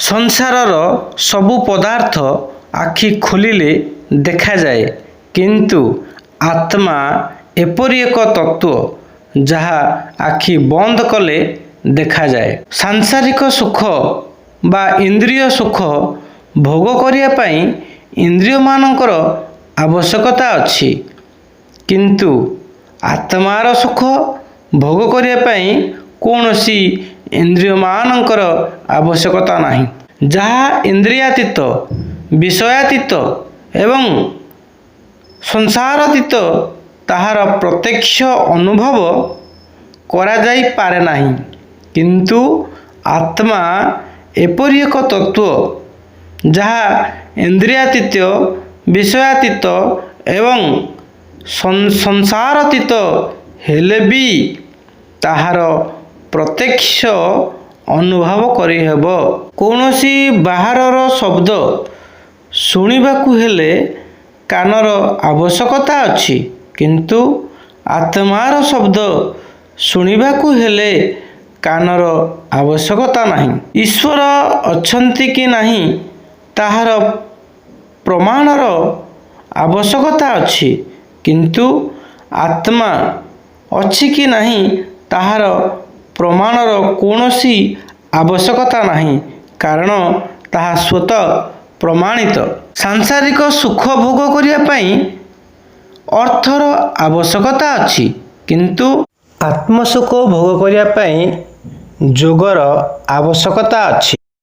ସଂସାରର ସବୁ ପଦାର୍ଥ ଆଖି ଖୋଲିଲେ ଦେଖାଯାଏ, କିନ୍ତୁ ଆତ୍ମା ଏପରି ଏକ ତତ୍ତ୍ୱ ଯାହା ଆଖି ବନ୍ଦ କଲେ ଦେଖାଯାଏ। ସାଂସାରିକ ସୁଖ ବା ଇନ୍ଦ୍ରିୟ ସୁଖ ଭୋଗ କରିବା ପାଇଁ ଇନ୍ଦ୍ରିୟମାନଙ୍କର ଆବଶ୍ୟକତା ଅଛି, କିନ୍ତୁ ଆତ୍ମାର ସୁଖ ଭୋଗ କରିବା ପାଇଁ କୌଣସି ଇନ୍ଦ୍ରିୟମାନଙ୍କର ଆବଶ୍ୟକତା ନାହିଁ। ଯାହା ଇନ୍ଦ୍ରିୟାତୀତ, ବିଷୟାତୀତ ଏବଂ ସଂସାରାତୀତ ତାହାର ପ୍ରତ୍ୟକ୍ଷ ଅନୁଭବ କରାଯାଇପାରେ ନାହିଁ, କିନ୍ତୁ ଆତ୍ମା ଏପରି ଏକ ତତ୍ତ୍ୱ ଯାହା ଇନ୍ଦ୍ରିୟାତୀତ, ବିଷୟାତୀତ ଏବଂ ସଂସାରାତୀତ ହେଲେ ବି ତାହାର ପ୍ରତ୍ୟକ୍ଷ ଅନୁଭବ କରିହେବ। କୌଣସି ବାହାରର ଶବ୍ଦ ଶୁଣିବାକୁ ହେଲେ କାନର ଆବଶ୍ୟକତା ଅଛି, କିନ୍ତୁ ଆତ୍ମାର ଶବ୍ଦ ଶୁଣିବାକୁ ହେଲେ କାନର ଆବଶ୍ୟକତା ନାହିଁ। ଈଶ୍ୱର ଅଛନ୍ତି କି ନାହିଁ ତାହାର ପ୍ରମାଣର ଆବଶ୍ୟକତା ଅଛି, କିନ୍ତୁ ଆତ୍ମା ଅଛି କି ନାହିଁ ତାହାର ପ୍ରମାଣର କୌଣସି ଆବଶ୍ୟକତା ନାହିଁ, କାରଣ ତାହା ସ୍ୱତଃ ପ୍ରମାଣିତ। ସାଂସାରିକ ସୁଖ ଭୋଗ କରିବା ପାଇଁ ଅର୍ଥର ଆବଶ୍ୟକତା ଅଛି, କିନ୍ତୁ ଆତ୍ମସୁଖ ଭୋଗ କରିବା ପାଇଁ ଯୋଗର ଆବଶ୍ୟକତା ଅଛି।